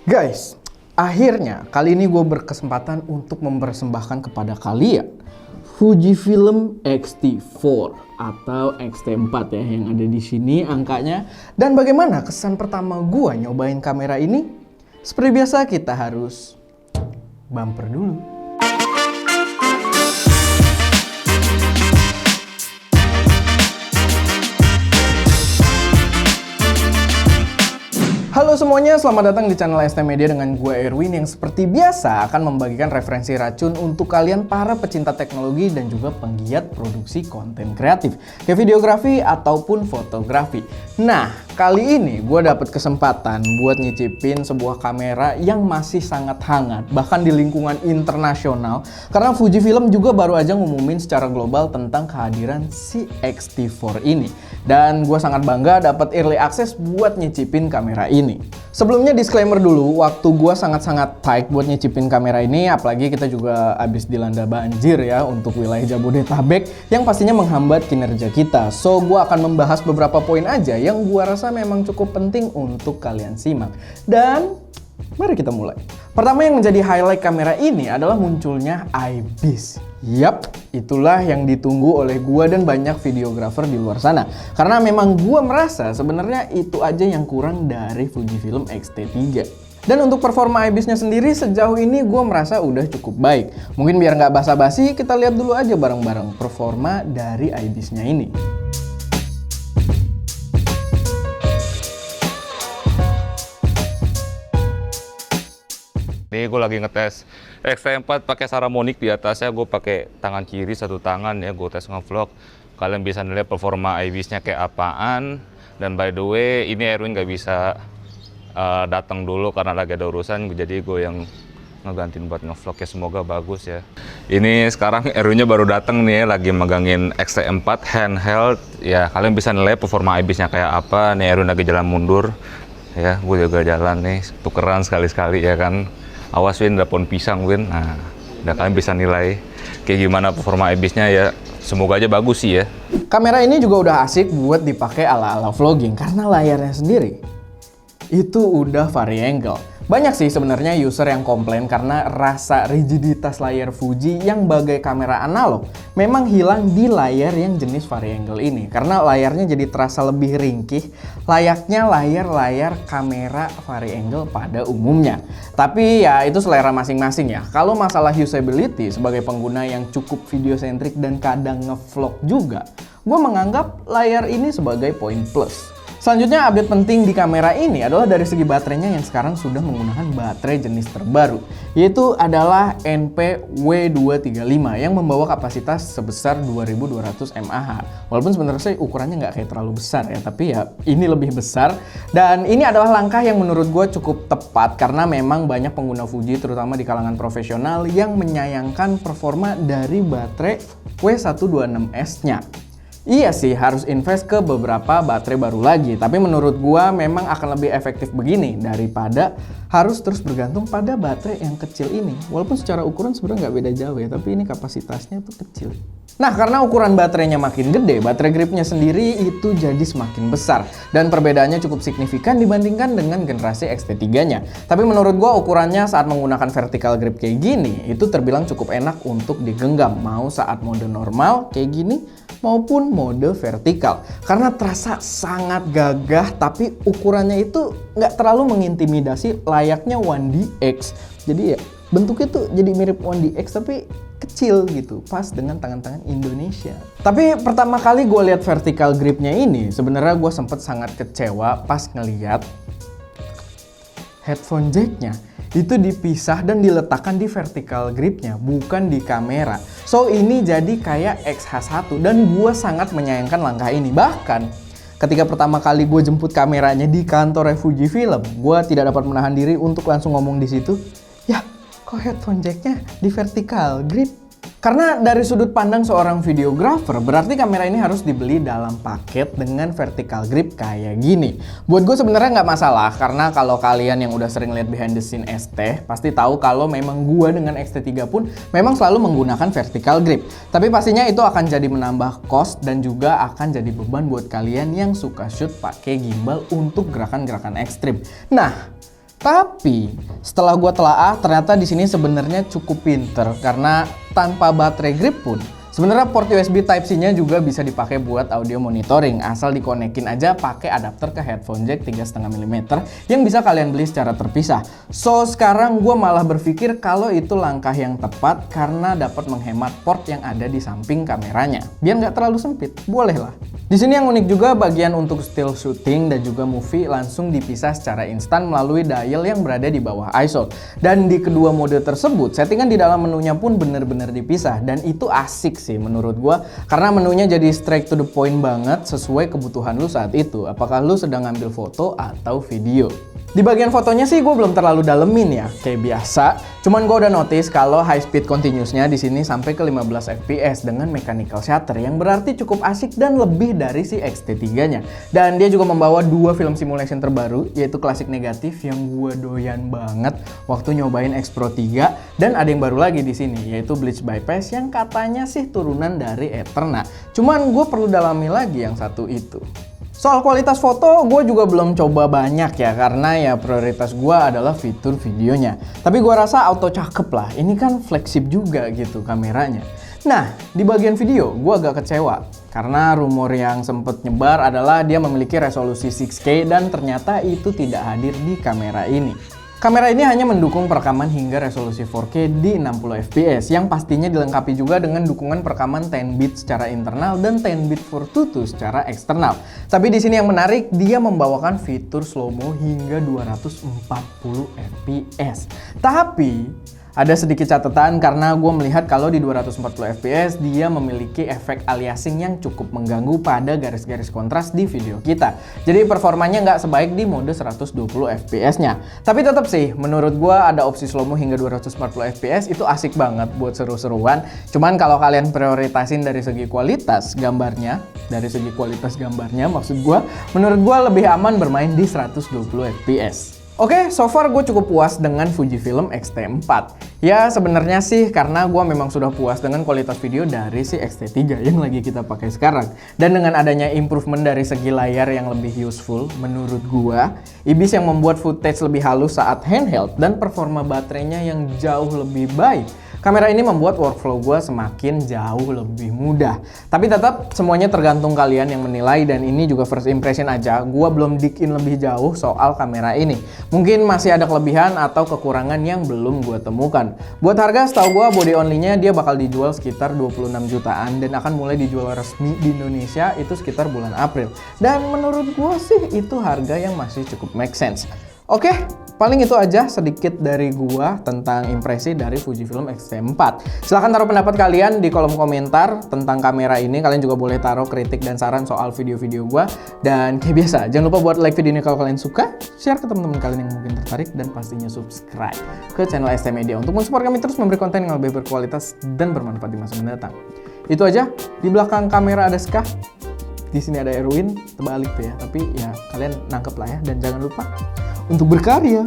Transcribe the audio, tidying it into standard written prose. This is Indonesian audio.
Guys, akhirnya kali ini gue berkesempatan untuk mempersembahkan kepada kalian Fujifilm X-T4 atau X-T4 ya yang ada di sini angkanya. Dan bagaimana kesan pertama gue nyobain kamera ini? Seperti biasa kita harus bumper dulu. Halo semuanya, selamat datang di channel ST Media dengan gue Erwin yang seperti biasa akan membagikan referensi racun untuk kalian para pecinta teknologi dan juga penggiat produksi konten kreatif kayak videografi ataupun fotografi. Nah, kali ini gue dapet kesempatan buat nyicipin sebuah kamera yang masih sangat hangat bahkan di lingkungan internasional karena Fujifilm juga baru aja ngumumin secara global tentang kehadiran si X-T4 ini. Dan gue sangat bangga dapat early access buat nyicipin kamera ini. Sebelumnya disclaimer dulu, waktu gue sangat-sangat tight buat nyicipin kamera ini, apalagi kita juga abis dilanda banjir ya untuk wilayah Jabodetabek yang pastinya menghambat kinerja kita. So, gue akan membahas beberapa poin aja yang gue rasa memang cukup penting untuk kalian simak. Dan mari kita mulai. Pertama yang menjadi highlight kamera ini adalah munculnya IBIS. Yap, itulah yang ditunggu oleh gua dan banyak videografer di luar sana. Karena memang gua merasa sebenarnya itu aja yang kurang dari Fujifilm X-T3. Dan untuk performa IBIS-nya sendiri sejauh ini gua merasa udah cukup baik. Mungkin biar nggak basa-basi, kita lihat dulu aja bareng-bareng performa dari IBIS-nya ini. Ini gue lagi ngetes X-T4 pakai Saramonic di atasnya, gue pakai tangan kiri satu tangan ya, gue tes ngevlog. Kalian bisa nilai performa IBIS-nya kayak apaan. Dan by the way, ini Erwin nggak bisa datang dulu karena lagi ada urusan, jadi gue yang ngegantiin buat ngevlog ya, semoga bagus ya. Ini sekarang Erwinnya baru datang nih ya, lagi megangin X-T4 handheld. Ya kalian bisa nilai performa IBIS-nya kayak apa. Nih Erwin lagi jalan mundur. Ya, gue juga jalan nih, tukeran sekali-sekali ya kan. Awas Win, ada pohon pisang Win. Nah, udah kalian bisa nilai kayak gimana performa IBIS-nya ya. Semoga aja bagus sih ya. Kamera ini juga udah asik buat dipakai ala-ala vlogging karena layarnya sendiri itu udah vari-angle. Banyak sih sebenarnya user yang komplain karena rasa rigiditas layar Fuji yang bagai kamera analog memang hilang di layar yang jenis vari-angle ini. Karena layarnya jadi terasa lebih ringkih, layaknya layar-layar kamera vari-angle pada umumnya. Tapi ya itu selera masing-masing ya. Kalau masalah usability sebagai pengguna yang cukup video-centric dan kadang ngevlog juga, gue menganggap layar ini sebagai poin plus. Selanjutnya update penting di kamera ini adalah dari segi baterainya yang sekarang sudah menggunakan baterai jenis terbaru, yaitu adalah NP-W235 yang membawa kapasitas sebesar 2200 mAh. Walaupun sebenarnya sih ukurannya nggak kayak terlalu besar ya, tapi ya ini lebih besar. Dan ini adalah langkah yang menurut gue cukup tepat karena memang banyak pengguna Fuji terutama di kalangan profesional yang menyayangkan performa dari baterai W126S-nya. Iya sih, harus invest ke beberapa baterai baru lagi. Tapi menurut gua memang akan lebih efektif begini daripada harus terus bergantung pada baterai yang kecil ini. Walaupun secara ukuran sebenarnya nggak beda jauh ya, tapi ini kapasitasnya tuh kecil. Nah, karena ukuran baterainya makin gede, baterai gripnya sendiri itu jadi semakin besar. Dan perbedaannya cukup signifikan dibandingkan dengan generasi X-T3-nya. Tapi menurut gua ukurannya saat menggunakan vertical grip kayak gini, itu terbilang cukup enak untuk digenggam. Mau saat mode normal kayak gini, maupun mode vertikal. Karena terasa sangat gagah, tapi ukurannya itu nggak terlalu mengintimidasi layaknya 1DX. Jadi ya, bentuknya tuh jadi mirip 1DX tapi kecil gitu, pas dengan tangan-tangan Indonesia. Tapi pertama kali gue lihat vertical gripnya ini, sebenarnya gue sempet sangat kecewa pas ngeliat headphone jacknya itu dipisah dan diletakkan di vertical gripnya, bukan di kamera. So ini jadi kayak XH1 dan gue sangat menyayangkan langkah ini. Bahkan ketika pertama kali gue jemput kameranya di kantor Fujifilm, gue tidak dapat menahan diri untuk langsung ngomong di situ, ya kok headphone jacknya di vertical grip? Karena dari sudut pandang seorang videografer, berarti kamera ini harus dibeli dalam paket dengan vertical grip kayak gini. Buat gue sebenarnya nggak masalah, karena kalau kalian yang udah sering lihat behind the scene ST, pasti tahu kalau memang gue dengan X-T3 pun memang selalu menggunakan vertical grip. Tapi pastinya itu akan jadi menambah cost dan juga akan jadi beban buat kalian yang suka shoot pakai gimbal untuk gerakan-gerakan ekstrim. Nah, Tapi setelah gue telaah, ternyata di sini sebenarnya cukup pinter karena tanpa baterai grip pun sebenarnya port USB Type-C-nya juga bisa dipakai buat audio monitoring, asal dikonekin aja pakai adapter ke headphone jack 3,5 mm yang bisa kalian beli secara terpisah. So, sekarang gue malah berpikir kalau itu langkah yang tepat karena dapat menghemat port yang ada di samping kameranya. Biar nggak terlalu sempit, boleh lah. Di sini yang unik juga bagian untuk still shooting dan juga movie langsung dipisah secara instan melalui dial yang berada di bawah ISO. Dan di kedua mode tersebut, settingan di dalam menunya pun bener-bener dipisah dan itu asik sih menurut gua karena menunya jadi straight to the point banget sesuai kebutuhan lu saat itu. Apakah lu sedang ngambil foto atau video? Di bagian fotonya sih gue belum terlalu dalemin ya, kayak biasa. Cuman gue udah notice kalau high speed continuousnya di sini sampai ke 15 fps dengan mechanical shutter yang berarti cukup asik dan lebih dari si X-T3-nya. Dan dia juga membawa dua film simulation terbaru, yaitu klasik negatif yang gue doyan banget waktu nyobain X Pro 3 dan ada yang baru lagi di sini yaitu Bleach Bypass yang katanya sih turunan dari Eterna. Cuman gue perlu dalami lagi yang satu itu. Soal kualitas foto, gue juga belum coba banyak ya, karena ya prioritas gue adalah fitur videonya. Tapi gue rasa auto cakep lah, ini kan flagship juga gitu kameranya. Nah, di bagian video, gue agak kecewa. Karena rumor yang sempet nyebar adalah dia memiliki resolusi 6K dan ternyata itu tidak hadir di kamera ini. Kamera ini hanya mendukung perekaman hingga resolusi 4K di 60 fps yang pastinya dilengkapi juga dengan dukungan perekaman 10-bit secara internal dan 10-bit 422 secara eksternal. Tapi di sini yang menarik, dia membawakan fitur slow-mo hingga 240 fps. Tapi ada sedikit catatan karena gue melihat kalau di 240 fps dia memiliki efek aliasing yang cukup mengganggu pada garis-garis kontras di video kita. Jadi performanya nggak sebaik di mode 120 fps-nya. Tapi tetap sih, menurut gue ada opsi slow-mo hingga 240 fps itu asik banget buat seru-seruan. Cuman kalau kalian prioritasin dari segi kualitas gambarnya, maksud gue, menurut gue lebih aman bermain di 120 fps. Oke, so far gue cukup puas dengan Fujifilm X-T4. Ya sebenarnya sih karena gue memang sudah puas dengan kualitas video dari si X-T3 yang lagi kita pakai sekarang. Dan dengan adanya improvement dari segi layar yang lebih useful, menurut gue, IBIS yang membuat footage lebih halus saat handheld dan performa baterainya yang jauh lebih baik. Kamera ini membuat workflow gue semakin jauh lebih mudah. Tapi tetap semuanya tergantung kalian yang menilai dan ini juga first impression aja. Gue belum dig in lebih jauh soal kamera ini. Mungkin masih ada kelebihan atau kekurangan yang belum gue temukan. Buat harga, setahu gue body only-nya dia bakal dijual sekitar 26 jutaan dan akan mulai dijual resmi di Indonesia itu sekitar bulan April. Dan menurut gue sih itu harga yang masih cukup make sense. Oke, paling itu aja sedikit dari gua tentang impresi dari Fujifilm X-T4. Silahkan taruh pendapat kalian di kolom komentar tentang kamera ini. Kalian juga boleh taruh kritik dan saran soal video-video gua. Dan kayak biasa, jangan lupa buat like video ini kalau kalian suka, share ke teman-teman kalian yang mungkin tertarik, dan pastinya subscribe ke channel ST Media untuk mensupport kami terus memberi konten yang lebih berkualitas dan bermanfaat di masa mendatang. Itu aja. Di belakang kamera ada Ska. Di sini ada Erwin, terbalik tuh ya. Tapi ya kalian nangkep lah ya. Dan jangan lupa untuk berkarya.